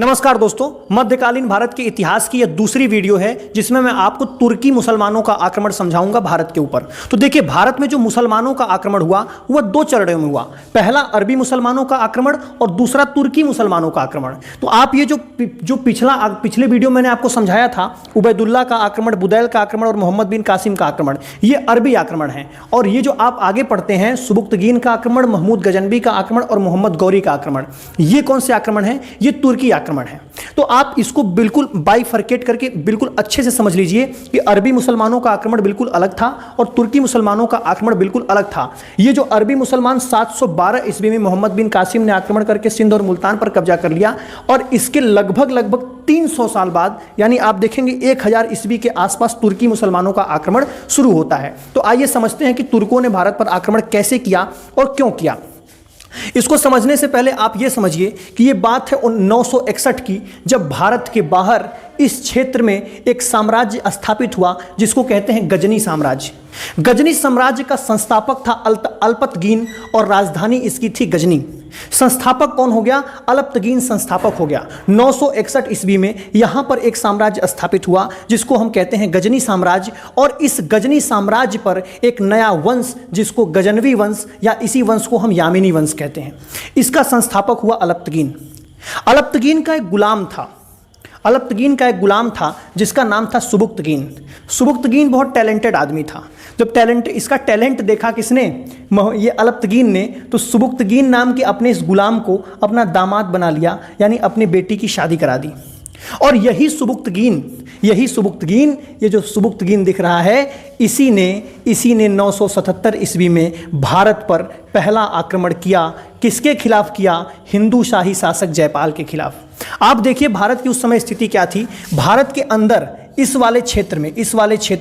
नमस्कार दोस्तों, मध्यकालीन भारत के इतिहास की यह दूसरी वीडियो है जिसमें मैं आपको तुर्की मुसलमानों का आक्रमण समझाऊंगा भारत के ऊपर। तो देखिए, भारत में जो मुसलमानों का आक्रमण हुआ वह दो चरणों में हुआ। पहला अरबी मुसलमानों का आक्रमण और दूसरा तुर्की मुसलमानों का आक्रमण। तो आप ये जो पिछले वीडियो मैंने आपको समझाया था, उबैदुल्ला का आक्रमण, बुदैल का आक्रमण और मोहम्मद बिन कासिम का आक्रमण, ये अरबी आक्रमण है। और ये जो आप आगे पढ़ते हैं, सुबुक्तगीन का आक्रमण, महमूद गजनबी का आक्रमण और मोहम्मद गौरी का आक्रमण, ये कौन से आक्रमण है? ये तुर्की आक्रमण है। तो आप इसको बिल्कुल बाइफरकेट करके बिल्कुल अच्छे से समझ लीजिए कि अरबी मुसलमानों का आक्रमण बिल्कुल अलग था और तुर्की मुसलमानों का आक्रमण बिल्कुल अलग था। ये जो अरबी मुसलमान 712 ईस्वी में मोहम्मद बिन कासिम ने आक्रमण करके सिंध और मुल्तान पर कब्जा कर लिया और इसके लगभग 300 साल बाद, यानी आप देखेंगे 1000 ईस्वी के आसपास तुर्की मुसलमानों का आक्रमण शुरू होता है। तो आइए समझते हैं कि तुर्कों ने भारत पर आक्रमण कैसे किया और क्यों किया। इसको समझने से पहले आप यह समझिए कि यह बात है 961 की, जब भारत के बाहर इस क्षेत्र में एक साम्राज्य स्थापित हुआ जिसको कहते हैं गजनी साम्राज्य। गजनी साम्राज्य का संस्थापक था अल्पतगीन और राजधानी इसकी थी गजनी। संस्थापक कौन हो गया? अल्पतगीन संस्थापक हो गया। 961 ईस्वी में यहां पर एक साम्राज्य स्थापित हुआ जिसको हम कहते हैं गजनी साम्राज्य। और इस गजनी साम्राज्य पर एक नया वंश जिसको गजनवी वंश या इसी वंश को हम यामिनी वंश कहते हैं, इसका संस्थापक हुआ अल्पतगीन। अल्पतगीन का एक गुलाम था जिसका नाम था सुबुक्तगीन। सुबुक्तगीन बहुत टैलेंटेड आदमी था। जब इसका टैलेंट देखा किसने? ये अल्पतगीन ने। तो सुबुक्तगीन नाम के अपने इस गुलाम को अपना दामाद बना लिया, यानी अपनी बेटी की शादी करा दी। और यही सुबुक्तगीन, ये जो सुबुक्तगीन दिख रहा है, इसी ने 977 ईस्वी में भारत पर पहला आक्रमण किया। किसके खिलाफ किया? हिंदू शाही शासक जयपाल के खिलाफ। आप देखिए भारत की उस समय स्थिति क्या थी। भारत के अंदर इस वाले क्षेत्र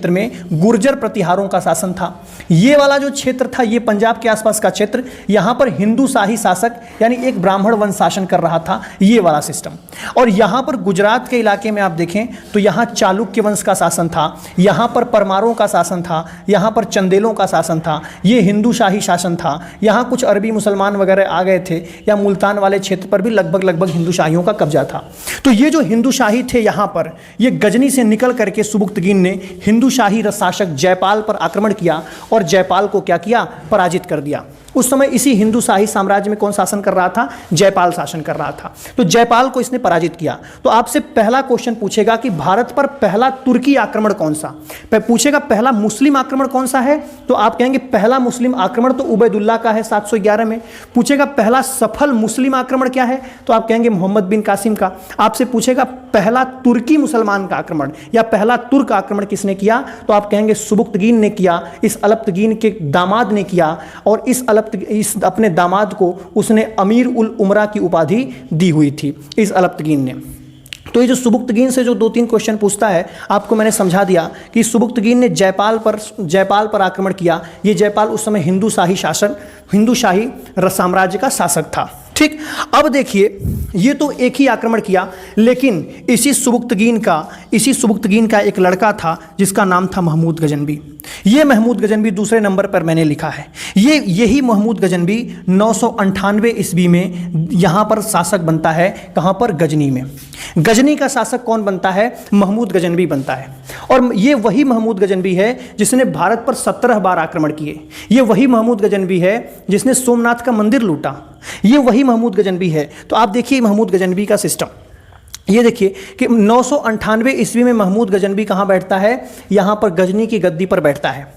में गुर्जर प्रतिहारों का शासन था। ये वाला जो क्षेत्र था, ये पंजाब के आसपास का क्षेत्र, यहाँ पर हिंदू शाही शासक यानी एक ब्राह्मण वंश शासन कर रहा था, ये वाला सिस्टम। और यहाँ पर गुजरात के इलाके में आप देखें तो यहाँ चालुक्य वंश का शासन था, यहाँ पर परमारों का शासन था, यहाँ पर चंदेलों का शासन था, ये हिंदू शाही शासन था। यहाँ कुछ अरबी मुसलमान वगैरह आ गए थे, या मुल्तान वाले क्षेत्र पर भी लगभग हिंदू शाहियों का कब्जा था। तो ये जो हिंदू शाही थे यहाँ पर, ये गजनी से निकल करके सुबुक्तगीन ने हिंदू शाही शासक जयपाल पर आक्रमण किया और जयपाल को क्या किया? पराजित कर दिया। उस समय इसी हिंदू शाही साम्राज्य में कौन शासन कर रहा था? जयपाल शासन कर रहा था। तो जयपाल को इसने पराजित किया। तो आपसे पहला क्वेश्चन पूछेगा कि भारत पर पहला तुर्की आक्रमण कौन सा? पूछेगा पहला मुस्लिम आक्रमण कौन सा है? तो आप कहेंगे पहला मुस्लिम आक्रमण तो उबैदुल्ला का है 711 में। पूछेगा पहला सफल मुस्लिम आक्रमण क्या है? तो आप कहेंगे मोहम्मद बिन कासिम का। आपसे पूछेगा पहला तुर्की मुसलमान का आक्रमण या पहला तुर्क आक्रमण किसने किया? तो आप कहेंगे सुबुक्तगीन ने किया, इस अल्पतगीन के दामाद ने किया। और इस अपने दामाद को उसने अमीर उल उमरा की उपाधि दी हुई थी इस अल्पतगीन ने। तो ये जो सुबुक्तगीन से जो 2-3 क्वेश्चन पूछता है, आपको मैंने समझा दिया कि सुबुक्तगीन ने जयपाल पर आक्रमण किया। ये जयपाल उस समय हिंदू शाही साम्राज्य का शासक था। ठीक, अब देखिए, ये तो एक ही आक्रमण किया, लेकिन इसी सुबुक्तगीन का एक लड़का था जिसका नाम था महमूद गजनबी। ये महमूद गजनबी दूसरे नंबर पर मैंने लिखा है। यही महमूद गजनबी 998 ईस्वी में यहाँ पर शासक बनता है। कहाँ पर? गजनी में। गजनी का शासक कौन बनता है? महमूद गजनबी बनता है। और ये वही महमूद गजनबी है जिसने भारत पर 17 बार आक्रमण किए। ये वही महमूद गजनबी है जिसने सोमनाथ का मंदिर लूटा। ये वही महमूद गजनबी है। तो आप देखिए महमूद गजनबी का सिस्टम, ये देखिए कि 998 ईस्वी में महमूद गजनबी कहाँ बैठता है? यहाँ पर गजनी की गद्दी पर बैठता है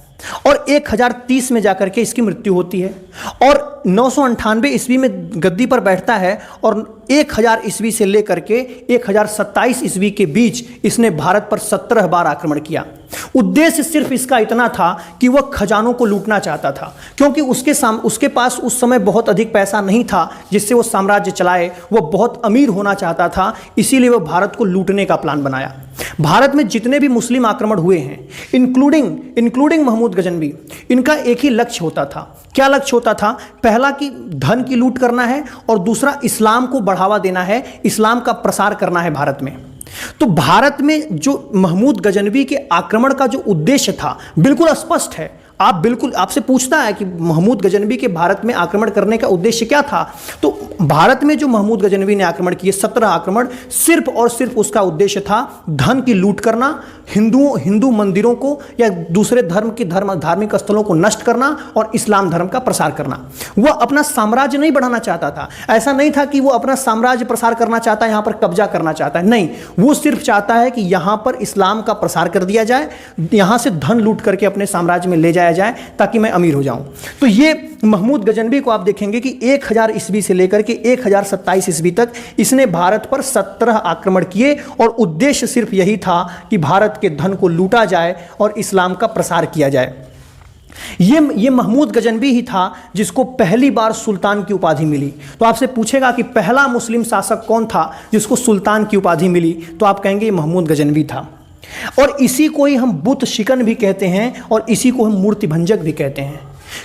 और 1030 में जाकर के इसकी मृत्यु होती है। और 998 ईस्वी में गद्दी पर बैठता है और 1000 ईस्वी से लेकर के 1027 ईस्वी के बीच इसने भारत पर 17 बार आक्रमण किया। उद्देश्य सिर्फ इसका इतना था कि वह खजानों को लूटना चाहता था, क्योंकि उसके पास उस समय बहुत अधिक पैसा नहीं था जिससे वो साम्राज्य चलाए। वह बहुत अमीर होना चाहता था, इसीलिए वह भारत को लूटने का प्लान बनाया। भारत में जितने भी मुस्लिम आक्रमण हुए हैं, इंक्लूडिंग महमूद गजनबी, इनका एक ही लक्ष्य होता था। क्या लक्ष्य होता था? पहला कि धन की लूट करना है और दूसरा इस्लाम को बढ़ावा देना है, इस्लाम का प्रसार करना है भारत में। तो भारत में जो महमूद गजनबी के आक्रमण का जो उद्देश्य था बिल्कुल स्पष्ट है। आप बिल्कुल, आपसे पूछता है कि महमूद गजनवी के भारत में आक्रमण करने का उद्देश्य क्या था, तो भारत में जो महमूद गजनवी ने आक्रमण किए 17 आक्रमण, सिर्फ और सिर्फ उसका उद्देश्य था धन की लूट करना, हिंदू मंदिरों को या दूसरे धर्म की धार्मिक स्थलों को नष्ट करना और इस्लाम धर्म का प्रसार करना। वह अपना साम्राज्य नहीं बढ़ाना चाहता था। ऐसा नहीं था कि वो अपना साम्राज्य प्रसार करना चाहता है, यहां पर कब्जा करना चाहता है, नहीं, वो सिर्फ चाहता है कि यहां पर इस्लाम का प्रसार कर दिया जाए, यहां से धन लूट करके अपने साम्राज्य में ले जाया जाए ताकि मैं अमीर हो जाऊं। तो ये महमूद गजनवी को आप देखेंगे कि 1000 ईस्वी से लेकर के 1027 ईस्वी तक इसने भारत पर 17 आक्रमण किए और उद्देश्य सिर्फ यही था कि भारत के धन को लूटा जाए और इस्लाम का प्रसार किया जाए। ये महमूद गजनवी ही था जिसको पहली बार सुल्तान की उपाधि मिली। तो आपसे पूछेगा कि पहला मुस्लिम शासक कौन था जिसको सुल्तान की उपाधि मिली, तो आप कहेंगे महमूद गजनवी था। और इसी को ही हम बुत शिकन भी कहते हैं और इसी को हम मूर्ति भंजक भी कहते हैं,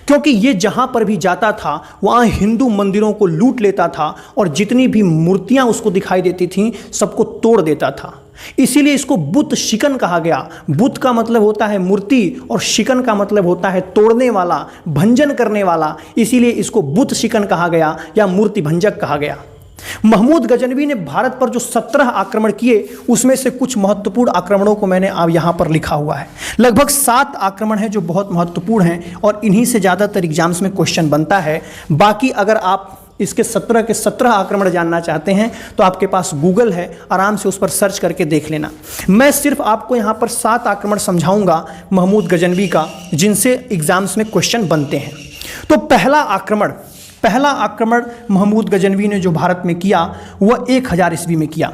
क्योंकि ये जहां पर भी जाता था वहां हिंदू मंदिरों को लूट लेता था और जितनी भी मूर्तियां उसको दिखाई देती थीं सबको तोड़ देता था। इसीलिए इसको बुत शिकन कहा गया। बुत का मतलब होता है मूर्ति और शिकन का मतलब होता है तोड़ने वाला, भंजन करने वाला, इसीलिए इसको बुत शिकन कहा गया या मूर्ति भंजक कहा गया। महमूद गजनवी ने भारत पर जो 17 आक्रमण किए उसमें से कुछ महत्वपूर्ण आक्रमणों को मैंने अब यहां पर लिखा हुआ है। लगभग 7 आक्रमण हैं जो बहुत महत्वपूर्ण हैं और इन्हीं से ज़्यादातर एग्जाम्स में क्वेश्चन बनता है। बाकी अगर आप इसके 17 के 17 आक्रमण जानना चाहते हैं तो आपके पास गूगल है, आराम से उस पर सर्च करके देख लेना। मैं सिर्फ आपको यहाँ पर 7 आक्रमण समझाऊंगा महमूद गजनवी का जिनसे एग्जाम्स में क्वेश्चन बनते हैं। तो पहला आक्रमण महमूद गजनवी ने जो भारत में किया वह 1000 ईस्वी में किया।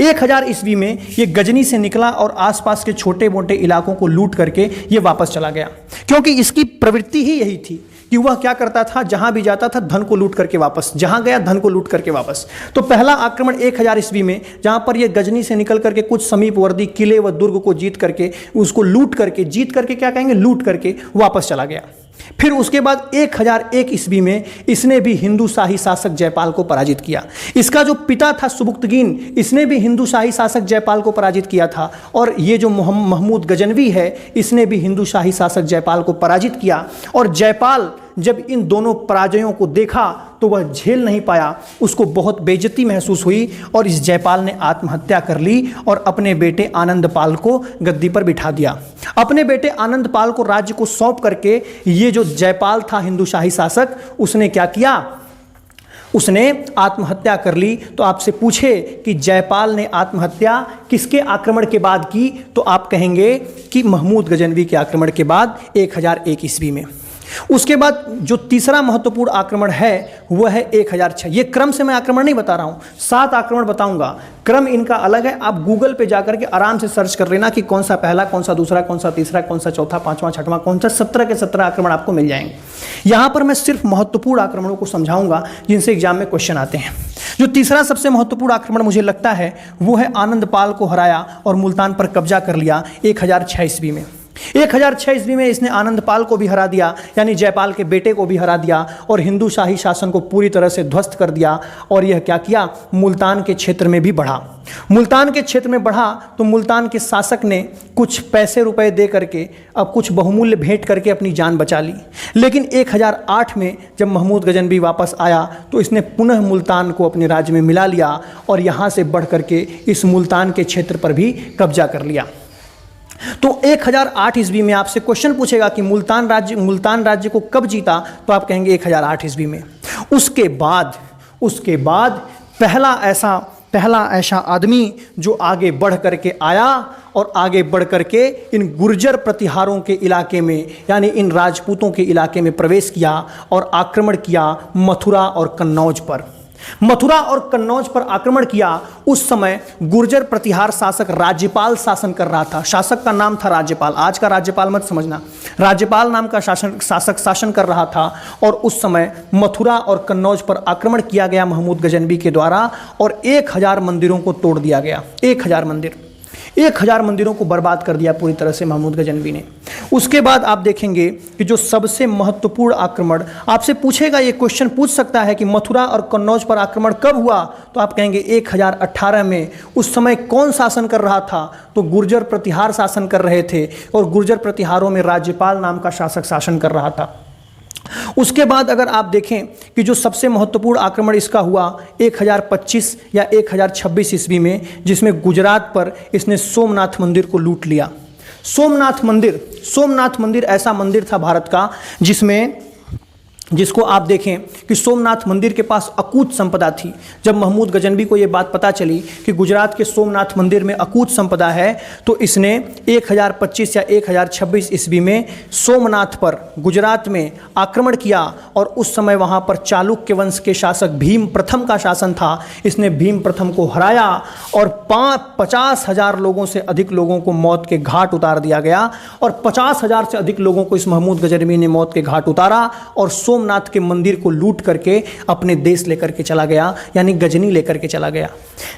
1000 ईस्वी में ये गजनी से निकला और आसपास के छोटे मोटे इलाकों को लूट करके ये वापस चला गया, क्योंकि इसकी प्रवृत्ति ही यही थी कि वह क्या करता था, जहां भी जाता था धन को लूट करके वापस, जहां गया धन को लूट करके वापस। तो पहला आक्रमण 1000 ईस्वी में जहां पर यह गजनी से निकल करके कुछ समीपवर्ती किले व दुर्ग को जीत करके, उसको लूट करके, जीत करके क्या कहेंगे, लूट करके वापस चला गया। फिर उसके बाद 1001 ईस्वी में इसने भी हिंदू शाही शासक जयपाल को पराजित किया। इसका जो पिता था सुबुक्तगीन, इसने भी हिंदू शाही शासक जयपाल को पराजित किया था। और ये जो महमूद गजनवी है इसने भी हिंदू शाही शासक जयपाल को पराजित किया। और जयपाल जब इन दोनों पराजयों को देखा तो वह झेल नहीं पाया, उसको बहुत बेइज्जती महसूस हुई और इस जयपाल ने आत्महत्या कर ली और अपने बेटे आनंदपाल को गद्दी पर बिठा दिया। अपने बेटे आनंदपाल को राज्य को सौंप करके ये जो जयपाल था हिंदू शाही शासक, उसने क्या किया, उसने आत्महत्या कर ली। तो आपसे पूछे कि जयपाल ने आत्महत्या किसके आक्रमण के बाद की, तो आप कहेंगे कि महमूद गजनवी के आक्रमण के बाद 1001 ईस्वी में। उसके बाद जो तीसरा महत्वपूर्ण आक्रमण है वह है 1006। ये क्रम से मैं आक्रमण नहीं बता रहा हूँ, 7 आक्रमण बताऊंगा, क्रम इनका अलग है। आप गूगल पे जाकर के आराम से सर्च कर लेना कि कौन सा पहला, कौन सा दूसरा, कौन सा तीसरा, कौन सा चौथा, पांचवा, छठवां, कौन सा, 17 के 17 आक्रमण आपको मिल जाएंगे। यहाँ पर मैं सिर्फ महत्वपूर्ण आक्रमणों को समझाऊंगा जिनसे एग्जाम में क्वेश्चन आते हैं। जो तीसरा सबसे महत्वपूर्ण आक्रमण मुझे लगता है वो है आनंदपाल को हराया और मुल्तान पर कब्जा कर लिया 1006 ईस्वी में। 1006 ईस्वी में इसने आनंदपाल को भी हरा दिया, यानी जयपाल के बेटे को भी हरा दिया और हिंदू शाही शासन को पूरी तरह से ध्वस्त कर दिया। और यह क्या किया, मुल्तान के क्षेत्र में भी बढ़ा। मुल्तान के क्षेत्र में बढ़ा तो मुल्तान के शासक ने कुछ पैसे रुपए दे करके, अब कुछ बहुमूल्य भेंट करके अपनी जान बचा ली। लेकिन 1008 में जब महमूद गजनवी वापस आया तो इसने पुनः मुल्तान को अपने राज्य में मिला लिया और यहाँ से बढ़ करके इस मुल्तान के क्षेत्र पर भी कब्जा कर लिया। तो 1008 ईस्वी में आपसे क्वेश्चन पूछेगा कि मुल्तान राज्य को कब जीता, तो आप कहेंगे 1008 ईस्वी में। उसके बाद पहला ऐसा आदमी जो आगे बढ़ करके आया और आगे बढ़ करके इन गुर्जर प्रतिहारों के इलाके में, यानी इन राजपूतों के इलाके में प्रवेश किया और आक्रमण किया मथुरा और कन्नौज पर। मथुरा और कन्नौज पर आक्रमण किया। उस समय गुर्जर प्रतिहार शासक राज्यपाल शासन कर रहा था। शासक का नाम था राज्यपाल, आज का राज्यपाल मत समझना, राज्यपाल नाम का शासक शासन कर रहा था। और उस समय मथुरा और कन्नौज पर आक्रमण किया गया महमूद गजनवी के द्वारा और 1000 मंदिरों को तोड़ दिया गया। 1000 मंदिर, 1000 मंदिरों को बर्बाद कर दिया पूरी तरह से महमूद गजनवी ने। उसके बाद आप देखेंगे कि जो सबसे महत्वपूर्ण आक्रमण, आपसे पूछेगा, ये क्वेश्चन पूछ सकता है कि मथुरा और कन्नौज पर आक्रमण कब हुआ, तो आप कहेंगे 1018 में। उस समय कौन शासन कर रहा था, तो गुर्जर प्रतिहार शासन कर रहे थे, और गुर्जर प्रतिहारों में राज्यपाल नाम का शासक शासन कर रहा था। उसके बाद अगर आप देखें कि जो सबसे महत्वपूर्ण आक्रमण इसका हुआ 1025 या 1026 ईस्वी में, जिसमें गुजरात पर इसने सोमनाथ मंदिर को लूट लिया। सोमनाथ मंदिर ऐसा मंदिर था भारत का जिसको आप देखें कि सोमनाथ मंदिर के पास अकूत संपदा थी। जब महमूद गजनवी को ये बात पता चली कि गुजरात के सोमनाथ मंदिर में अकूत संपदा है, तो इसने 1025 या 1026 ईस्वी में सोमनाथ पर गुजरात में आक्रमण किया, और उस समय वहाँ पर चालुक्य वंश के शासक भीम प्रथम का शासन था। इसने भीम प्रथम को हराया और 50,000 लोगों से अधिक लोगों को मौत के घाट उतार दिया गया, और 50,000 से अधिक लोगों को इस महमूद गजनवी ने मौत के घाट उतारा और सोमनाथ के मंदिर को लूट करके अपने देश लेकर के चला गया, यानी गजनी लेकर के चला गया।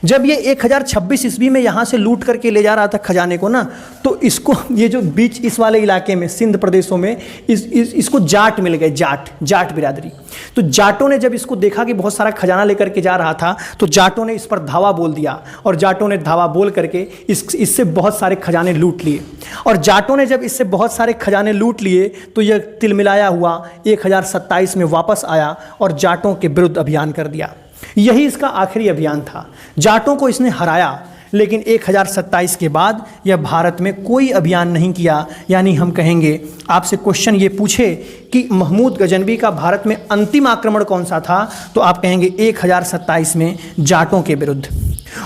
जब ये 1026 ईस्वी में यहाँ से लूट करके ले जा रहा था खजाने को ना, तो इसको ये जो बीच इस वाले इलाके में सिंध प्रदेशों में इसको जाट मिल गए, जाट बिरादरी। तो जाटों ने जब इसको देखा कि बहुत सारा खजाना लेकर के जा रहा था, तो जाटों ने इस पर धावा बोल दिया, और जाटों ने धावा बोल करके इससे बहुत सारे खजाने लूट लिए। और जाटों ने जब इससे बहुत सारे खजाने लूट लिए, तो यह तिलमिलाया हुआ 1027 में वापस आया और जाटों के विरुद्ध अभियान कर दिया। यही इसका आखिरी अभियान था। जाटों को इसने हराया, लेकिन 1027 के बाद यह भारत में कोई अभियान नहीं किया। यानी हम कहेंगे, आपसे क्वेश्चन ये पूछे कि महमूद गजनवी का भारत में अंतिम आक्रमण कौन सा था, तो आप कहेंगे 1027 में जाटों के विरुद्ध।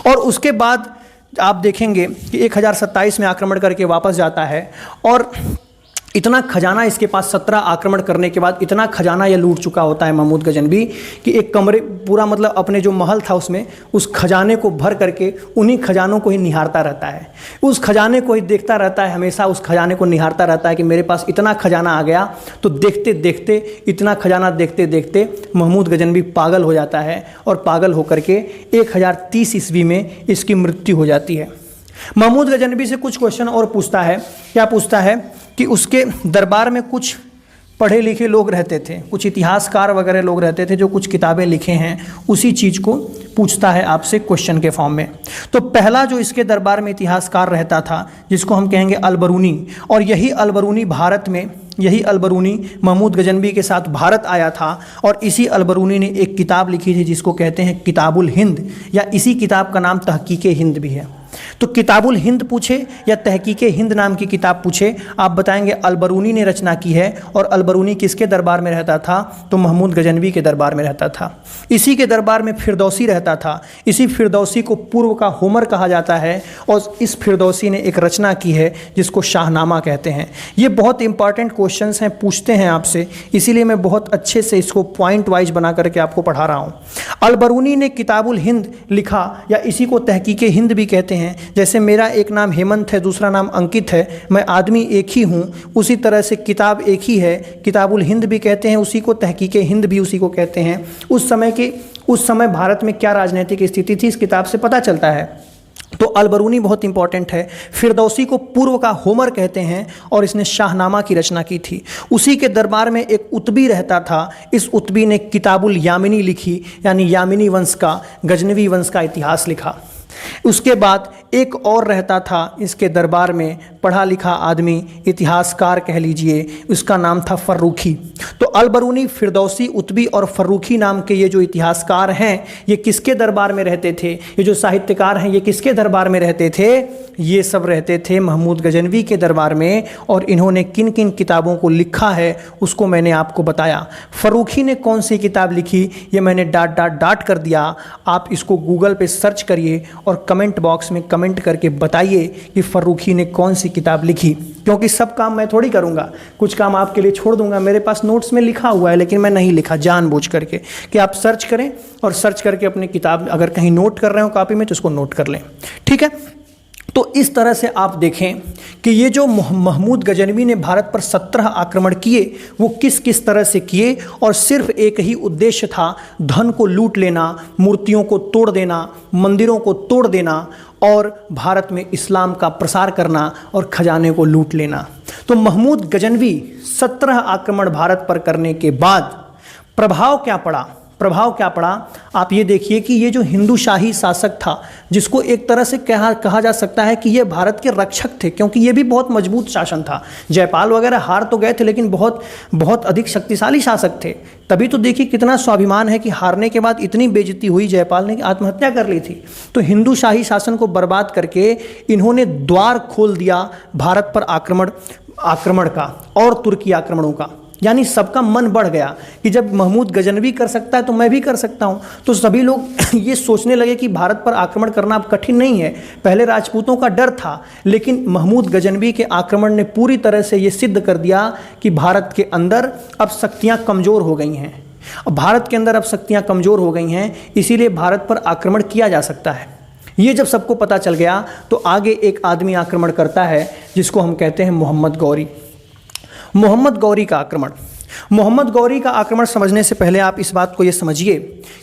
और उसके बाद आप देखेंगे कि 1027 में आक्रमण करके वापस जाता है, और इतना खजाना इसके पास 17 आक्रमण करने के बाद इतना खजाना यह लूट चुका होता है महमूद गजनवी कि एक कमरे पूरा, मतलब अपने जो महल था उसमें उस खजाने को भर करके उन्हीं खजानों को ही निहारता रहता है, उस खजाने को ही देखता रहता है, हमेशा उस खजाने को निहारता रहता है कि मेरे पास इतना खजाना आ गया। तो देखते देखते, इतना खजाना देखते देखते महमूद गजनवी पागल हो जाता है, और पागल होकर के 1030 ईस्वी में इसकी मृत्यु हो जाती है। महमूद गजनवी से कुछ क्वेश्चन और पूछता है। क्या पूछता है कि उसके दरबार में कुछ पढ़े लिखे लोग रहते थे, कुछ इतिहासकार वगैरह लोग रहते थे जो कुछ किताबें लिखे हैं, उसी चीज़ को पूछता है आपसे क्वेश्चन के फॉर्म में। तो पहला जो इसके दरबार में इतिहासकार रहता था, जिसको हम कहेंगे अलबरूनी, और यही अलबरूनी महमूद गजनवी के साथ भारत आया था, और इसी अलबरूनी ने एक किताब लिखी थी जिसको कहते हैं किताबुल हिंद, या इसी किताब का नाम तहकीके हिंद भी है। तो किताबुल हिंद पूछे या तहकीके हिंद नाम की किताब पूछे, आप बताएंगे अलबरूनी ने रचना की है। और अलबरूनी किसके दरबार में रहता था, तो महमूद गजनवी के दरबार में रहता था। इसी के दरबार में फिरदौसी रहता था। इसी फिरदौसी को पूर्व का होमर कहा जाता है, और इस फिरदौसी ने एक रचना की है जिसको शाहनामा कहते हैं। ये बहुत इंपॉर्टेंट क्वेश्चंस हैं, पूछते हैं आपसे, इसीलिए मैं बहुत अच्छे से इसको पॉइंट वाइज बना करके आपको पढ़ा रहा हूँ। अलबरूनी ने किताबुल हिंद लिखा, या इसी को तहकीके हिंद भी कहते हैं। जैसे मेरा एक नाम हेमंत है, दूसरा नाम अंकित है, मैं आदमी एक ही हूँ, उसी तरह से किताब एक ही है, किताबुल हिंद भी कहते हैं उसी को, तहकीके हिंद भी उसी को कहते हैं। उस समय भारत में क्या राजनीतिक स्थिति थी, इस किताब से पता चलता है। तो अलबरूनी बहुत इंपॉर्टेंट है। फिरदौसी को पूर्व का होमर कहते हैं, और इसने शाहनामा की रचना की थी। उसी के दरबार में एक उतबी रहता था। इस उतबी ने किताबुल यामिनी लिखी, यानी यामिनी वंश का, गजनवी वंश का इतिहास लिखा। उसके बाद एक और रहता था इसके दरबार में, पढ़ा लिखा आदमी, इतिहासकार कह लीजिए, उसका नाम था फर्रुखी। तो अलबरूनी, फिरदौसी, उतबी और फर्रुखी नाम के ये जो इतिहासकार हैं, ये किसके दरबार में रहते थे? ये जो साहित्यकार हैं, ये किसके दरबार में रहते थे? ये सब रहते थे महमूद गजनवी के दरबार में। और इन्होंने किन किन किताबों को लिखा है उसको मैंने आपको बताया। फर्रुखी ने कौन सी किताब लिखी, ये मैंने डाट कर दिया। आप इसको गूगल पे सर्च करिए और कमेंट बॉक्स में कमेंट करके बताइए कि फर्रुखी ने कौन सी किताब लिखी, क्योंकि सब काम मैं थोड़ी करूँगा, कुछ काम आपके लिए छोड़ दूंगा। मेरे पास नोट्स में लिखा हुआ है, लेकिन मैं नहीं लिखा जानबूझ करके, कि आप सर्च करें और सर्च करके अपनी किताब, अगर कहीं नोट कर रहे हो कॉपी में तो उसको नोट कर लें, ठीक है। तो इस तरह से आप देखें कि ये जो महमूद गजनवी ने भारत पर 17 आक्रमण किए वो किस किस तरह से किए, और सिर्फ एक ही उद्देश्य था, धन को लूट लेना, मूर्तियों को तोड़ देना, मंदिरों को तोड़ देना और भारत में इस्लाम का प्रसार करना और खजाने को लूट लेना। तो महमूद गजनवी 17 आक्रमण भारत पर करने के बाद प्रभाव क्या पड़ा? आप ये देखिए कि ये जो हिंदू शाही शासक था, जिसको एक तरह से कहा जा सकता है कि ये भारत के रक्षक थे, क्योंकि ये भी बहुत मजबूत शासन था। जयपाल वगैरह हार तो गए थे, लेकिन बहुत अधिक शक्तिशाली शासक थे। तभी तो देखिए कितना स्वाभिमान है कि हारने के बाद इतनी बेइज्जती हुई, जयपाल ने आत्महत्या कर ली थी। तो हिंदू शाही शासन को बर्बाद करके इन्होंने द्वार खोल दिया भारत पर आक्रमण का और तुर्की आक्रमणों का। यानी सबका मन बढ़ गया कि जब महमूद गजनवी कर सकता है तो मैं भी कर सकता हूं। तो सभी लोग ये सोचने लगे कि भारत पर आक्रमण करना अब कठिन नहीं है। पहले राजपूतों का डर था, लेकिन महमूद गजनवी के आक्रमण ने पूरी तरह से ये सिद्ध कर दिया कि भारत के अंदर अब शक्तियां कमज़ोर हो गई हैं। इसीलिए भारत पर आक्रमण किया जा सकता है। ये जब सबको पता चल गया तो आगे एक आदमी आक्रमण करता है जिसको हम कहते हैं मोहम्मद गौरी। मोहम्मद गौरी का आक्रमण समझने से पहले आप इस बात को ये समझिए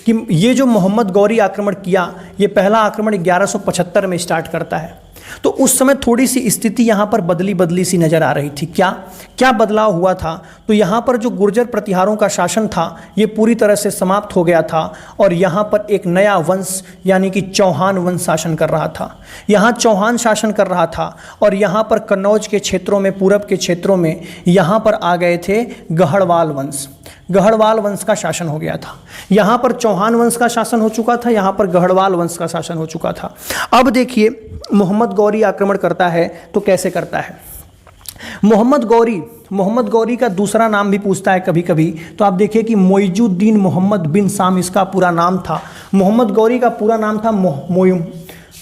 कि ये जो मोहम्मद गौरी आक्रमण किया, ये पहला आक्रमण 1175 में स्टार्ट करता है। तो उस समय थोड़ी सी स्थिति यहाँ पर बदली सी नज़र आ रही थी। क्या बदलाव हुआ था? तो यहाँ पर जो गुर्जर प्रतिहारों का शासन था ये पूरी तरह से समाप्त हो गया था, और यहाँ पर एक नया वंश यानी कि चौहान वंश शासन कर रहा था। और यहाँ पर कन्नौज के क्षेत्रों में, पूरब के क्षेत्रों में यहाँ पर आ गए थे गढ़वाल वंश का शासन हो गया था। यहाँ पर चौहान वंश का शासन हो चुका था, यहाँ पर गढ़वाल वंश का शासन हो चुका था। अब देखिए मोहम्मद गौरी आक्रमण करता है तो कैसे करता है। मोहम्मद गौरी का दूसरा नाम भी पूछता है कभी कभी। तो आप देखिए कि मोइजुद्दीन मोहम्मद बिन साम इसका पूरा नाम था। मोहम्मद गौरी का पूरा नाम था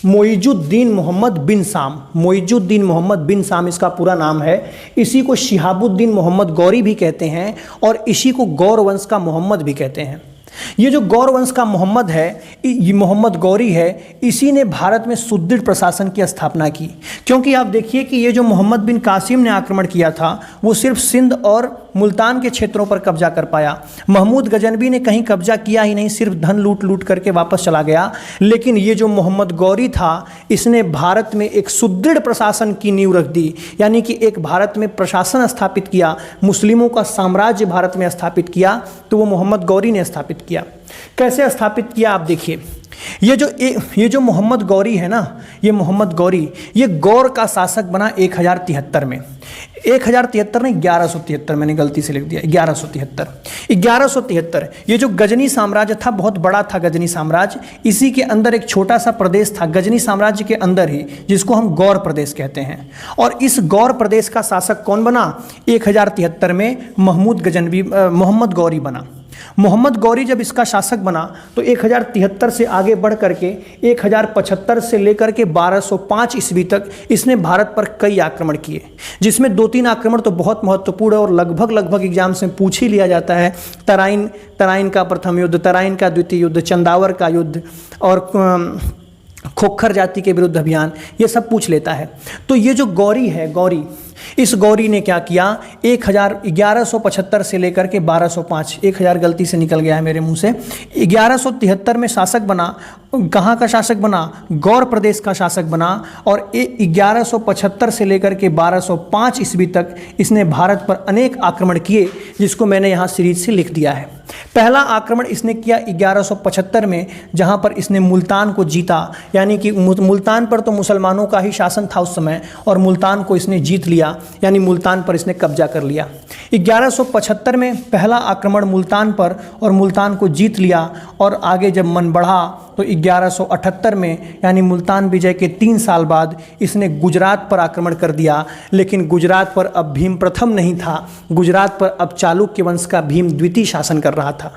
मोइजुद्दीन मोहम्मद बिन साम इसका पूरा नाम है। इसी को शिहाबुद्दीन मोहम्मद गौरी भी कहते हैं और इसी को गौर वंश का मोहम्मद भी कहते हैं। ये जो गौर वंश का मोहम्मद है, ये मोहम्मद गौरी है, इसी ने भारत में सुदृढ़ प्रशासन की स्थापना की। क्योंकि आप देखिए कि ये जो मोहम्मद बिन कासिम ने आक्रमण किया था वो सिर्फ सिंध और मुल्तान के क्षेत्रों पर कब्जा कर पाया। महमूद गजनवी ने कहीं कब्जा किया ही नहीं, सिर्फ धन लूट करके वापस चला गया। लेकिन ये जो मोहम्मद गौरी था, इसने भारत में एक सुदृढ़ प्रशासन की नींव रख दी। यानी कि एक भारत में प्रशासन स्थापित किया, मुस्लिमों का साम्राज्य भारत में स्थापित किया, तो वो मोहम्मद गौरी ने स्थापित किया। कैसे स्थापित किया आप देखिए। ये जो मोहम्मद गौरी है ना, ये मोहम्मद गौरी ये गौर का शासक बना 1073 में। 1073 नहीं, 1173, मैंने गलती से लिख दिया 1173। ये जो गजनी साम्राज्य था बहुत बड़ा था गजनी साम्राज्य। इसी के अंदर एक छोटा सा प्रदेश था गजनी साम्राज्य के अंदर ही, जिसको हम गौर प्रदेश कहते हैं। और इस गौर प्रदेश का शासक कौन बना? 1073 में मोहम्मद गौरी बना। मोहम्मद गौरी जब इसका शासक बना तो 1073 से आगे बढ़ करके 1075 से लेकर के 1205 ईस्वी तक इसने भारत पर कई आक्रमण किए, जिसमें 2-3 आक्रमण तो बहुत महत्वपूर्ण है और लगभग एग्जाम से पूछ ही लिया जाता है। तराइन का प्रथम युद्ध, तराइन का द्वितीय युद्ध, चंदावर का युद्ध और खोखर जाति के विरुद्ध अभियान, ये सब पूछ लेता है। तो ये जो गौरी है, इस गौरी ने क्या किया, 1175 से लेकर के 1205, 1000 गलती से निकल गया है मेरे मुंह से, 1173 में शासक बना। कहाँ का शासक बना? गौर प्रदेश का शासक बना। और 1175 से लेकर के 1205 ईस्वी तक इसने भारत पर अनेक आक्रमण किए, जिसको मैंने यहाँ सीरीज से लिख दिया है। पहला आक्रमण इसने किया 1175 में, जहाँ पर इसने मुल्तान को जीता। यानी कि मुल्तान पर तो मुसलमानों का ही शासन था उस समय, और मुल्तान को इसने जीत लिया, यानी मुल्तान पर इसने कब्जा कर लिया। 1175 में पहला आक्रमण मुल्तान पर, और मुल्तान को जीत लिया। और आगे जब मन बढ़ा तो 1178 में, यानी मुल्तान विजय के 3 साल बाद, इसने गुजरात पर आक्रमण कर दिया। लेकिन गुजरात पर अब भीम प्रथम नहीं था, गुजरात पर अब चालुक्य वंश का भीम द्वितीय शासन कर रहा था।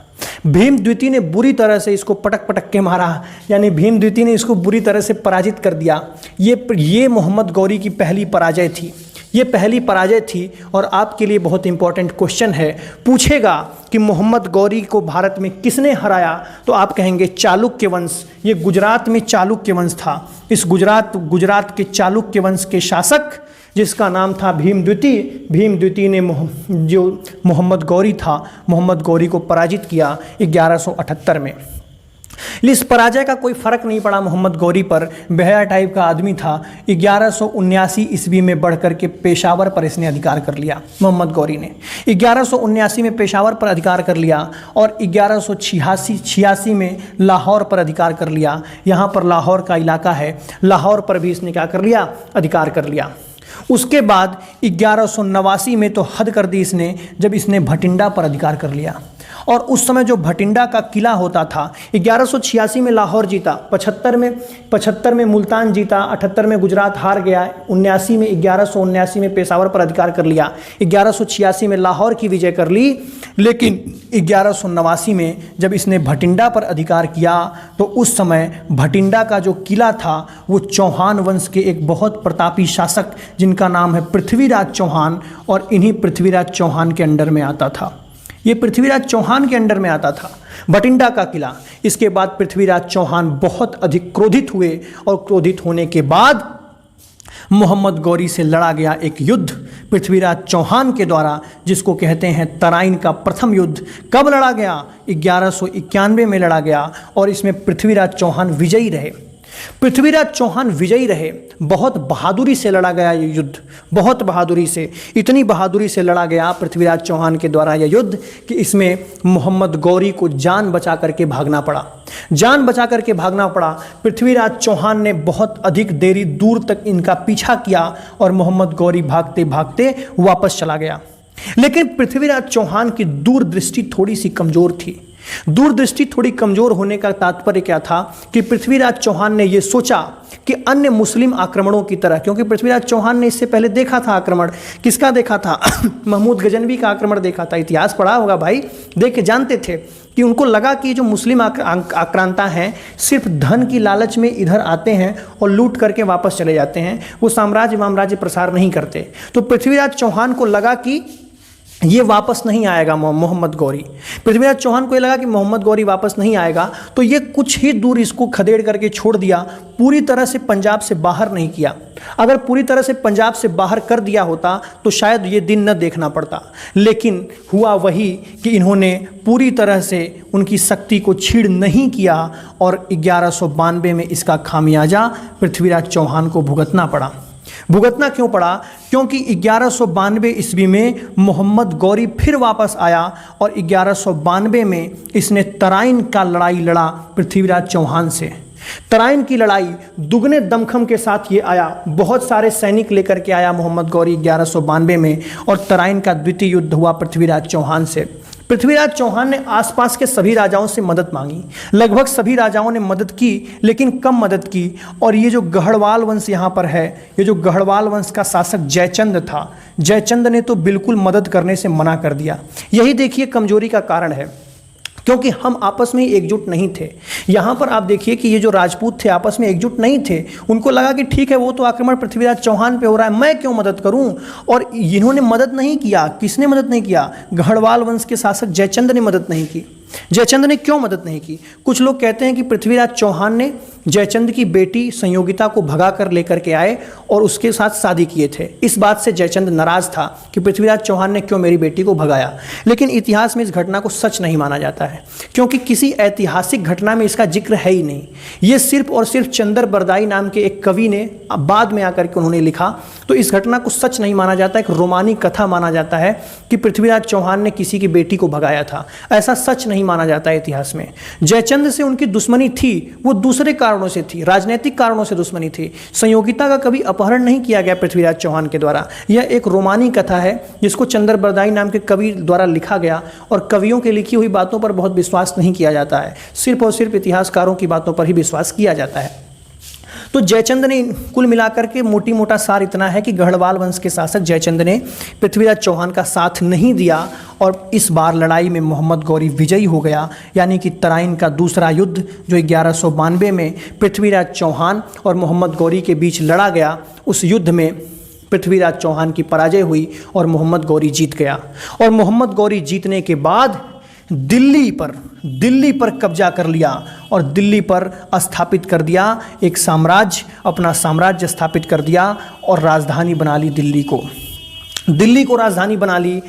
भीम द्वितीय ने बुरी तरह से इसको पटक के मारा, यानी भीम द्वितीय ने इसको बुरी तरह से पराजित कर दिया। ये मोहम्मद गौरी की पहली पराजय थी। ये पहली पराजय थी और आपके लिए बहुत इंपॉर्टेंट क्वेश्चन है। पूछेगा कि मोहम्मद गौरी को भारत में किसने हराया, तो आप कहेंगे चालुक्य वंश। ये गुजरात में चालुक्य वंश था। इस गुजरात के चालुक्य वंश के शासक जिसका नाम था भीम द्वितीय ने जो मोहम्मद गौरी था, मोहम्मद गौरी को पराजित किया 1178 में। इस पराजय का कोई फर्क नहीं पड़ा मोहम्मद गौरी पर, बेहया टाइप का आदमी था। 1179 ईस्वी में बढ़कर के पेशावर पर इसने अधिकार कर लिया। मोहम्मद गौरी ने 1179 में पेशावर पर अधिकार कर लिया और 1186 में लाहौर पर अधिकार कर लिया। यहाँ पर लाहौर का इलाका है, लाहौर पर भी इसने क्या कर लिया, अधिकार कर लिया। उसके बाद 1189 में तो हद कर दी इसने, जब इसने भटिंडा पर अधिकार कर लिया। और उस समय जो भटिंडा का किला होता था, 1186 में लाहौर जीता, 75 में मुल्तान जीता, 78 में गुजरात हार गया, 1179 में पेशावर पर अधिकार कर लिया, 1186 में लाहौर की विजय कर ली। लेकिन 1189 में जब इसने भटिंडा पर अधिकार किया तो उस समय भटिंडा का जो किला था वो चौहान वंश के एक बहुत प्रतापी शासक जिनका नाम है पृथ्वीराज चौहान, और इन्हीं पृथ्वीराज चौहान के अंडर में आता था। ये पृथ्वीराज चौहान के अंडर में आता था भटिंडा का किला। इसके बाद पृथ्वीराज चौहान बहुत अधिक क्रोधित हुए और क्रोधित होने के बाद मोहम्मद गौरी से लड़ा गया एक युद्ध पृथ्वीराज चौहान के द्वारा, जिसको कहते हैं तराइन का प्रथम युद्ध। कब लड़ा गया? 1191 में लड़ा गया और इसमें पृथ्वीराज चौहान विजयी रहे। पृथ्वीराज चौहान विजयी रहे, बहुत बहादुरी से लड़ा गया ये युद्ध, बहुत बहादुरी से, इतनी बहादुरी से लड़ा गया पृथ्वीराज चौहान के द्वारा यह युद्ध कि इसमें मोहम्मद गौरी को जान बचा करके भागना पड़ा। जान बचा करके भागना पड़ा। पृथ्वीराज चौहान ने बहुत अधिक देरी दूर तक इनका पीछा किया और मोहम्मद गौरी भागते भागते वापस चला गया। लेकिन पृथ्वीराज चौहान की दूरदृष्टि थोड़ी सी कमजोर थी। दूरदृष्टि थोड़ी कमजोर होने का तात्पर्य क्या था कि पृथ्वीराज चौहान ने यह सोचा कि अन्य मुस्लिम आक्रमणों की तरह, क्योंकि पृथ्वीराज चौहान ने इससे पहले देखा था आक्रमण, किसका देखा था? महमूद गजनवी का आक्रमण देखा था। इतिहास पढ़ा होगा भाई, देख के जानते थे कि उनको लगा कि जो मुस्लिम आक्रांता हैं सिर्फ धन की लालच में इधर आते हैं और लूट करके वापस चले जाते हैं, वो साम्राज्य प्रसार नहीं करते। तो पृथ्वीराज चौहान को लगा कि ये वापस नहीं आएगा मोहम्मद गौरी। पृथ्वीराज चौहान को ये लगा कि मोहम्मद गौरी वापस नहीं आएगा, तो ये कुछ ही दूर इसको खदेड़ करके छोड़ दिया, पूरी तरह से पंजाब से बाहर नहीं किया। अगर पूरी तरह से पंजाब से बाहर कर दिया होता तो शायद ये दिन न देखना पड़ता। लेकिन हुआ वही कि इन्होंने पूरी तरह से उनकी शक्ति को छीड़ नहीं किया और 1192 में इसका खामियाजा पृथ्वीराज चौहान को भुगतना पड़ा। भुगतना क्यों पड़ा? क्योंकि 1192 ईस्वी में मोहम्मद गौरी फिर वापस आया और 1192 में इसने तराइन का लड़ाई लड़ा पृथ्वीराज चौहान से। तराइन की लड़ाई दुगने दमखम के साथ ये आया, बहुत सारे सैनिक लेकर के आया मोहम्मद गौरी 1192 में, और तराइन का द्वितीय युद्ध हुआ पृथ्वीराज चौहान से। पृथ्वीराज चौहान ने आसपास के सभी राजाओं से मदद मांगी, लगभग सभी राजाओं ने मदद की, लेकिन कम मदद की। और ये जो गढ़वाल वंश यहाँ पर है, ये जो गढ़वाल वंश का शासक जयचंद था, जयचंद ने तो बिल्कुल मदद करने से मना कर दिया। यही देखिए कमजोरी का कारण है, क्योंकि हम आपस में एकजुट नहीं थे। यहाँ पर आप देखिए कि ये जो राजपूत थे आपस में एकजुट नहीं थे। उनको लगा कि ठीक है, वो तो आक्रमण पृथ्वीराज चौहान पे हो रहा है, मैं क्यों मदद करूं? और इन्होंने मदद नहीं किया। किसने मदद नहीं किया? गढ़वाल वंश के शासक जयचंद ने मदद नहीं की। जयचंद ने क्यों मदद नहीं की? कुछ लोग कहते हैं कि पृथ्वीराज चौहान ने जयचंद की बेटी संयोगिता को भगा कर लेकर के आए और उसके साथ शादी किए थे। इस बात से जयचंद नाराज था कि पृथ्वीराज चौहान ने क्यों मेरी बेटी को भगाया। लेकिन इतिहास में इस घटना को सच नहीं माना जाता है, क्योंकि किसी ऐतिहासिक घटना में इसका जिक्र है ही नहीं। ये सिर्फ और सिर्फ चंदर बरदाई नाम के एक कवि ने बाद में आकर के उन्होंने लिखा, तो इस घटना को सच नहीं माना जाता। एक रोमानी कथा माना जाता है कि पृथ्वीराज चौहान ने किसी की बेटी को भगाया था। ऐसा सच नहीं माना जाता है इतिहास में। जयचंद से उनकी दुश्मनी थी, वो दूसरे कारणों से थी, राजनीतिक कारणों से दुश्मनी थी। संयोगिता का कभी अपहरण नहीं किया गया पृथ्वीराज चौहान के द्वारा। यह एक रोमानी कथा है जिसको चंदर बरदाई नाम के कवि द्वारा लिखा गया, और कवियों के लिखी हुई बातों पर बहुत विश्वास नहीं किया जाता है, सिर्फ और सिर्फ इतिहासकारों की बातों पर ही विश्वास किया जाता है। तो जयचंद ने कुल मिलाकर के मोटी मोटा सार इतना है कि गढ़वाल वंश के शासक जयचंद ने पृथ्वीराज चौहान का साथ नहीं दिया और इस बार लड़ाई में मोहम्मद गौरी विजयी हो गया। यानी कि तराइन का दूसरा युद्ध जो 1192 में पृथ्वीराज चौहान और मोहम्मद गौरी के बीच लड़ा गया, उस युद्ध में पृथ्वीराज चौहान की पराजय हुई और मोहम्मद गौरी जीत गया। और मोहम्मद गौरी जीतने के बाद दिल्ली पर कब्जा कर लिया और दिल्ली पर स्थापित कर दिया एक साम्राज्य, अपना साम्राज्य स्थापित कर दिया और राजधानी बना ली दिल्ली को राजधानी बना ली।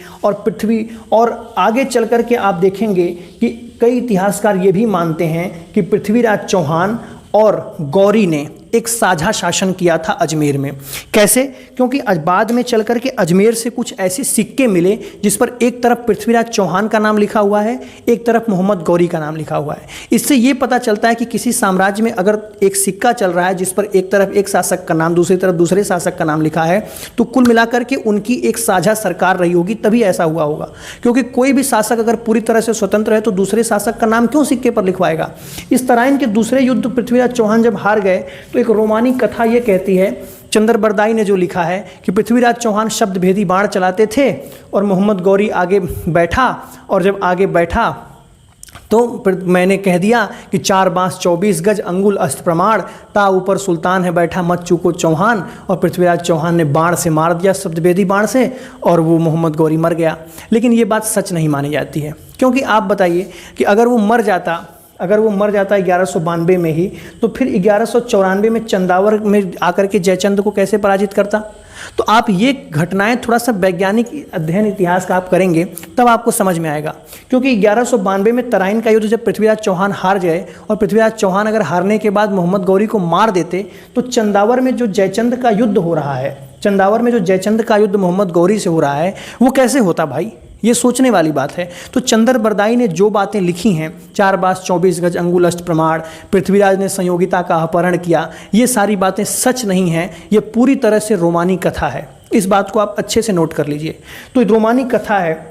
और आगे चल कर के आप देखेंगे कि कई इतिहासकार ये भी मानते हैं कि पृथ्वीराज चौहान और गौरी ने एक साझा शासन किया था अजमेर में। कैसे? क्योंकि बाद में चल कर के अजमेर से कुछ ऐसे सिक्के मिले जिस पर एक तरफ पृथ्वीराज चौहान का नाम लिखा हुआ है, एक तरफ मोहम्मद गौरी का नाम लिखा हुआ है। इससे ये पता चलता है कि किसी साम्राज्य में अगर एक सिक्का चल रहा है जिस पर एक तरफ एक शासक का नाम, दूसरी तरफ दूसरे शासक का नाम लिखा है, तो कुल मिलाकर के उनकी एक साझा सरकार रही होगी, तभी ऐसा हुआ होगा। क्योंकि कोई भी शासक अगर पूरी तरह से स्वतंत्र है तो दूसरे शासक का नाम क्यों सिक्के पर लिखवाएगा। इस तरह इनके दूसरे युद्ध पृथ्वीराज चौहान जब हार गए तो एक रोमानी कथा ये कहती है, चंद्रबरदाई ने जो लिखा है कि पृथ्वीराज चौहान शब्द भेदी बाण चलाते थे और मोहम्मद गौरी आगे बैठा, और जब आगे बैठा तो फिर मैंने कह दिया कि 4 बांस 24 गज अंगुल अस्त्र प्रमाण, ता ऊपर सुल्तान है बैठा मत चूको चौहान। और पृथ्वीराज चौहान ने बाण से मार दिया, शब्दभेदी बाण से, और वो मोहम्मद गौरी मर गया। लेकिन ये बात सच नहीं मानी जाती है, क्योंकि आप बताइए कि अगर वो मर जाता 1192 में ही, तो फिर 1194 में चंदावर में आकर के जयचंद को कैसे पराजित करता। तो आप ये घटनाएं थोड़ा सा वैज्ञानिक अध्ययन इतिहास का आप करेंगे तब आपको समझ में आएगा। क्योंकि 1192 में तराइन का युद्ध जब पृथ्वीराज चौहान हार जाए और पृथ्वीराज चौहान अगर हारने के बाद मोहम्मद गौरी को मार देते, तो चंदावर में जो जयचंद का युद्ध हो रहा है, चंदावर में जो जयचंद का युद्ध मोहम्मद गौरी से हो रहा है, वो कैसे होता भाई? ये सोचने वाली बात है। तो चंद्रबरदाई ने जो बातें लिखी हैं, 4 बांस 24 गज अंगुल अस्त्र प्रमाण, पृथ्वीराज ने संयोगिता का अपहरण किया, ये सारी बातें सच नहीं हैं, ये पूरी तरह से रोमानी कथा है। इस बात को आप अच्छे से नोट कर लीजिए। तो रोमानी कथा है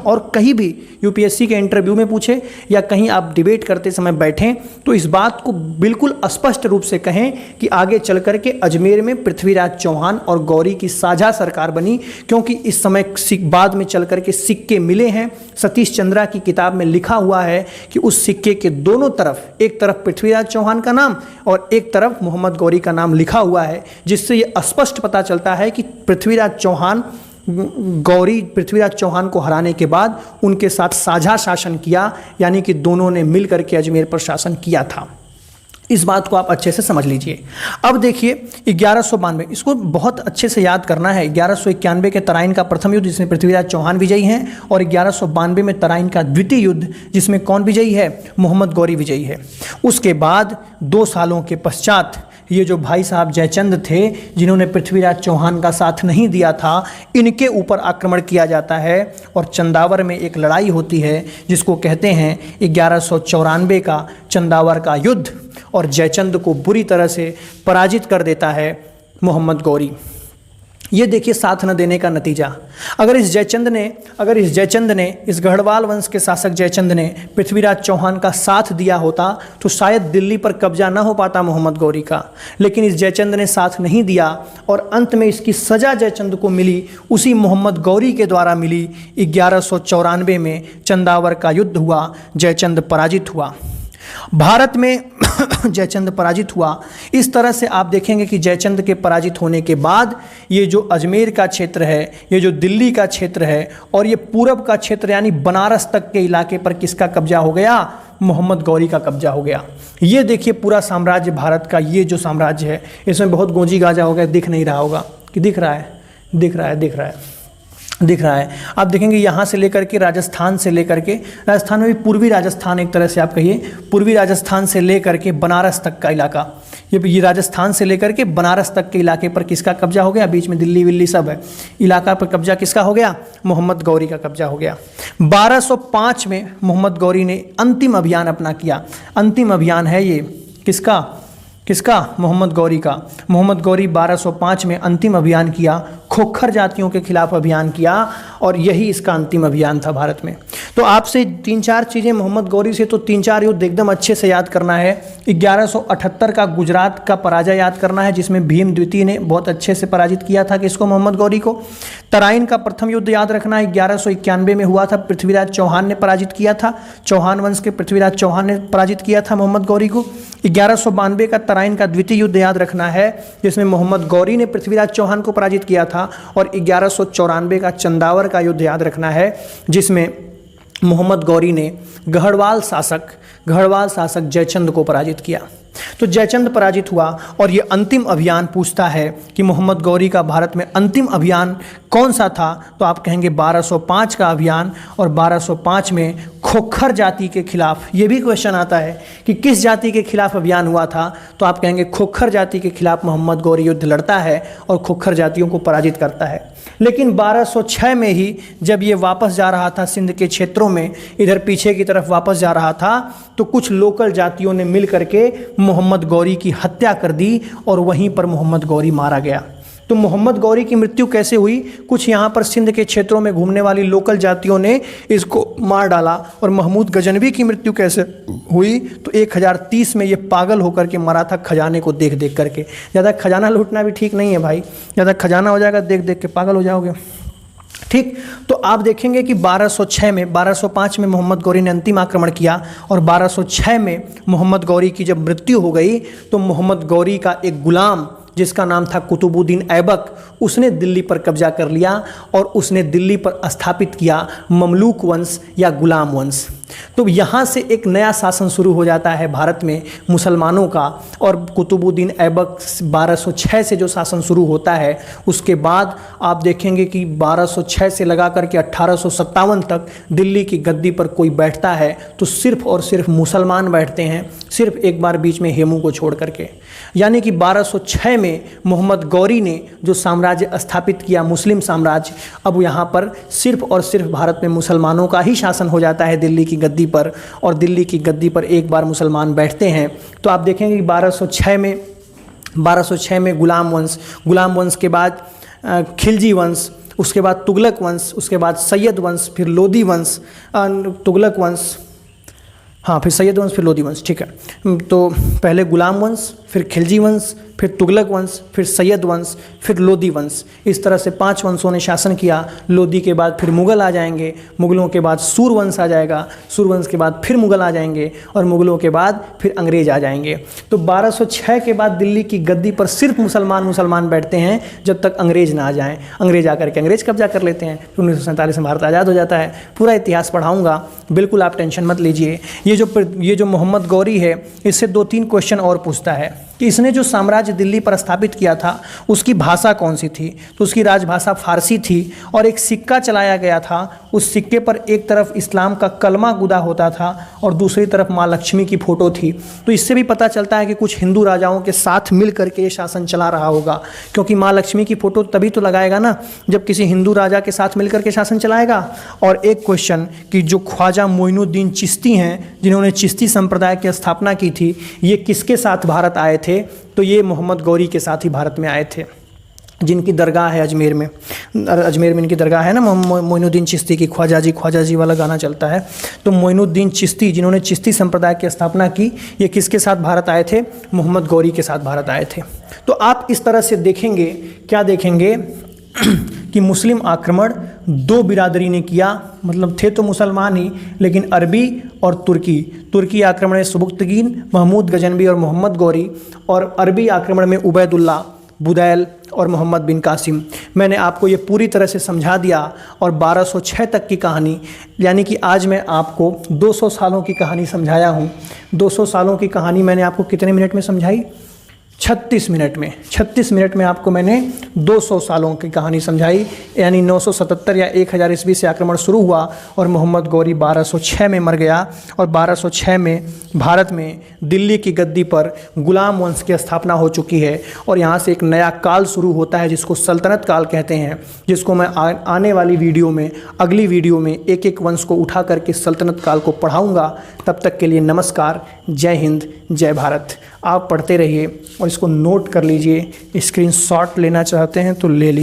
और कहीं भी यूपीएससी के इंटरव्यू में पूछे या कहीं आप डिबेट करते समय बैठें तो इस बात को बिल्कुल स्पष्ट रूप से कहें कि आगे चल कर के अजमेर में पृथ्वीराज चौहान और गौरी की साझा सरकार बनी। क्योंकि इस समय बाद में चल कर के सिक्के मिले हैं, सतीश चंद्रा की किताब में लिखा हुआ है कि उस सिक्के के दोनों तरफ, एक तरफ पृथ्वीराज चौहान का नाम और एक तरफ मोहम्मद गौरी का नाम लिखा हुआ है, जिससे ये स्पष्ट पता चलता है कि पृथ्वीराज चौहान को हराने के बाद उनके साथ साझा शासन किया, यानी कि दोनों ने मिलकर के अजमेर पर शासन किया था। इस बात को आप अच्छे से समझ लीजिए। अब देखिए 1192, इसको बहुत अच्छे से याद करना है। 1191 के तराइन का प्रथम युद्ध जिसमें पृथ्वीराज चौहान विजयी हैं, और 1192 में तराइन का द्वितीय युद्ध जिसमें कौन विजयी है? मोहम्मद गौरी विजयी है। उसके बाद 2 सालों के पश्चात ये जो भाई साहब जयचंद थे जिन्होंने पृथ्वीराज चौहान का साथ नहीं दिया था, इनके ऊपर आक्रमण किया जाता है और चंदावर में एक लड़ाई होती है जिसको कहते हैं 1194 का चंदावर का युद्ध, और जयचंद को बुरी तरह से पराजित कर देता है मोहम्मद गौरी। ये देखिए साथ न देने का नतीजा। अगर इस जयचंद ने इस गढ़वाल वंश के शासक जयचंद ने पृथ्वीराज चौहान का साथ दिया होता तो शायद दिल्ली पर कब्जा न हो पाता मोहम्मद गौरी का। लेकिन इस जयचंद ने साथ नहीं दिया और अंत में इसकी सजा जयचंद को मिली, उसी मोहम्मद गौरी के द्वारा मिली। 1194 में चंदावर का युद्ध हुआ, जयचंद पराजित हुआ, भारत में जयचंद पराजित हुआ। इस तरह से आप देखेंगे कि जयचंद के पराजित होने के बाद ये जो अजमेर का क्षेत्र है, ये जो दिल्ली का क्षेत्र है और ये पूरब का क्षेत्र यानी बनारस तक के इलाके पर किसका कब्जा हो गया? मोहम्मद गौरी का कब्जा हो गया। ये देखिए पूरा साम्राज्य भारत का, ये जो साम्राज्य है इसमें बहुत गोंजी गाजा हो गया, दिख नहीं रहा होगा कि दिख रहा है। आप देखेंगे यहाँ से लेकर के राजस्थान में भी पूर्वी राजस्थान, एक तरह से आप कहिए पूर्वी राजस्थान से लेकर के बनारस तक का इलाका, ये राजस्थान से लेकर के बनारस तक के इलाके पर किसका कब्जा हो गया? बीच में दिल्ली विल्ली सब है, इलाका पर कब्जा किसका हो गया? मोहम्मद गौरी का कब्जा हो गया। 1205 में मोहम्मद गौरी ने अंतिम अभियान अपना किया। अंतिम अभियान है ये किसका? मोहम्मद गौरी का। मोहम्मद गौरी 1205 में अंतिम अभियान किया, खोखर जातियों के खिलाफ अभियान किया और यही इसका अंतिम अभियान था भारत में। तो आपसे 3-4 चीज़ें मोहम्मद गौरी से, तो 3-4 युद्ध एकदम अच्छे से याद करना है। 1178 का गुजरात का पराजय याद करना है जिसमें भीम द्वितीय ने बहुत अच्छे से पराजित किया था किसको? मोहम्मद गौरी को। तराइन का प्रथम युद्ध याद रखना 1191 में हुआ था, पृथ्वीराज चौहान ने पराजित किया था। चौहान वंश के पृथ्वीराज चौहान ने पराजित किया था मोहम्मद गौरी को। 1192 का तराइन का द्वितीय युद्ध याद रखना है, जिसमें मोहम्मद गौरी ने पृथ्वीराज चौहान को पराजित किया था। और 1194 का चंदावर का युद्ध याद रखना है, जिसमें मोहम्मद गौरी ने गढ़वाल शासक जयचंद को पराजित किया। तो जयचंद पराजित हुआ और ये अंतिम अभियान पूछता है कि मोहम्मद गौरी का भारत में अंतिम अभियान कौन सा था, तो आप कहेंगे 1205 का अभियान। और 1205 में खोखर जाति के खिलाफ, ये भी क्वेश्चन आता है कि किस जाति के खिलाफ अभियान हुआ था, तो आप कहेंगे खोखर जाति के खिलाफ मोहम्मद गौरी युद्ध लड़ता है और खोखर जातियों को पराजित करता है। लेकिन 1206 में ही जब ये वापस जा रहा था सिंध के क्षेत्रों में, इधर पीछे की तरफ वापस जा रहा था, तो कुछ लोकल जातियों ने मिल करके मोहम्मद गौरी की हत्या कर दी और वहीं पर मोहम्मद गौरी मारा गया। तो मोहम्मद गौरी की मृत्यु कैसे हुई? कुछ यहाँ पर सिंध के क्षेत्रों में घूमने वाली लोकल जातियों ने इसको मार डाला। और महमूद गजनवी की मृत्यु कैसे हुई? तो 1030 में ये पागल होकर के मरा था, खजाने को देख देख करके। ज़्यादा खजाना लूटना भी ठीक नहीं है भाई, ज़्यादा खजाना हो जाएगा देख देख के पागल हो जाओगे। ठीक, तो आप देखेंगे कि 1205 में मोहम्मद गौरी ने अंतिम आक्रमण किया और 1206 में मोहम्मद गौरी की जब मृत्यु हो गई तो मोहम्मद गौरी का एक गुलाम जिसका नाम था कुतुबुद्दीन ऐबक, उसने दिल्ली पर कब्जा कर लिया और उसने दिल्ली पर स्थापित किया ममलूक वंश या गुलाम वंश। तो यहाँ से एक नया शासन शुरू हो जाता है भारत में मुसलमानों का। और कुतुबुद्दीन ऐबक 1206 से जो शासन शुरू होता है, उसके बाद आप देखेंगे कि 1206 से लगा करके 1857 तक दिल्ली की गद्दी पर कोई बैठता है तो सिर्फ और सिर्फ मुसलमान बैठते हैं, सिर्फ एक बार बीच में हेमू को छोड़ करके। यानी कि 1206 में मोहम्मद गौरी ने जो साम्राज्य स्थापित किया, मुस्लिम साम्राज्य, अब यहाँ पर सिर्फ और सिर्फ भारत में मुसलमानों का ही शासन हो जाता है दिल्ली की गद्दी पर। और दिल्ली की गद्दी पर एक बार मुसलमान बैठते हैं तो आप देखेंगे कि 1206 में गुलाम वंश के बाद खिलजी वंश, उसके बाद तुगलक वंश, उसके बाद सैयद वंश, फिर लोदी वंश, तुगलक वंश, हाँ फिर सैयद वंश, फिर लोदी वंश। ठीक है, तो पहले गुलाम वंश, फिर खिलजी वंश, फिर तुगलक वंश, फिर सैयद वंश, फिर लोदी वंश। इस तरह से 5 वंशों ने शासन किया। लोदी के बाद फिर मुग़ल आ जाएंगे, मुग़लों के बाद सूर वंश आ जाएगा, सूर वंश के बाद फिर मुग़ल आ जाएंगे और मुग़लों के बाद फिर अंग्रेज आ जाएंगे। तो 1206 के बाद दिल्ली की गद्दी पर सिर्फ मुसलमान बैठते हैं जब तक अंग्रेज ना आ जाएँ। अंग्रेज आकर के अंग्रेज कब्जा कर लेते हैं, फिर 1947 में भारत आज़ाद हो जाता है। पूरा इतिहास पढ़ाऊँगा, बिल्कुल आप टेंशन मत लीजिए। ये जो मोहम्मद गौरी है, इससे 2-3 क्वेश्चन और पूछता है कि इसने जो साम्राज्य दिल्ली पर स्थापित किया था उसकी भाषा कौन सी थी? तो उसकी राजभाषा फारसी थी और एक सिक्का चलाया गया था। उस सिक्के पर एक तरफ इस्लाम का कलमा गुदा होता था और दूसरी तरफ माँ लक्ष्मी की फ़ोटो थी। तो इससे भी पता चलता है कि कुछ हिंदू राजाओं के साथ मिल करके ये शासन चला रहा होगा, क्योंकि माँ लक्ष्मी की फ़ोटो तभी तो लगाएगा ना जब किसी हिंदू राजा के साथ मिल करके शासन चलाएगा। और एक क्वेश्चन कि जो ख्वाजा मोइनुद्दीन चिश्ती हैं, जिन्होंने चिश्ती संप्रदाय की स्थापना की थी, ये किसके साथ भारत आए थे? तो ये मोहम्मद गौरी के साथ ही भारत में आए थे, जिनकी दरगाह है अजमेर में। अजमेर में इनकी दरगाह है ना, मोइनुद्दीन चिश्ती की। ख्वाजा जी वाला गाना चलता है। तो मोइनुद्दीन चिश्ती, जिन्होंने चिश्ती संप्रदाय की स्थापना की, ये किसके साथ भारत आए थे? मोहम्मद गौरी के साथ भारत आए थे। तो आप इस तरह से देखेंगे, क्या देखेंगे कि मुस्लिम आक्रमण 2 बिरादरी ने किया, मतलब थे तो मुसलमान ही, लेकिन अरबी और तुर्की आक्रमण में सुबुक्तगीन, महमूद गजनवी और मोहम्मद गौरी, और अरबी आक्रमण में उबैदुल्ला, बुदैल और मोहम्मद बिन कासिम। मैंने आपको ये पूरी तरह से समझा दिया। और 1206 तक की कहानी, यानी कि आज मैं आपको 200 सालों की कहानी समझाया हूँ। 200 सालों की कहानी मैंने आपको कितने मिनट में समझाई? 36 मिनट में। 36 मिनट में आपको मैंने 200 सालों की कहानी समझाई। यानी 977 या 1000 ईस्वी से आक्रमण शुरू हुआ और मोहम्मद गौरी 1206 में मर गया। और 1206 में भारत में दिल्ली की गद्दी पर गुलाम वंश की स्थापना हो चुकी है और यहाँ से एक नया काल शुरू होता है जिसको सल्तनत काल कहते हैं, जिसको मैं आने वाली वीडियो में, अगली वीडियो में एक एक वंश को उठा करके सल्तनत काल को पढ़ाऊँगा। तब तक के लिए नमस्कार, जय हिंद, जय भारत। आप पढ़ते रहिए और इसको नोट कर लीजिए। स्क्रीनशॉट लेना चाहते हैं तो ले लीजिए।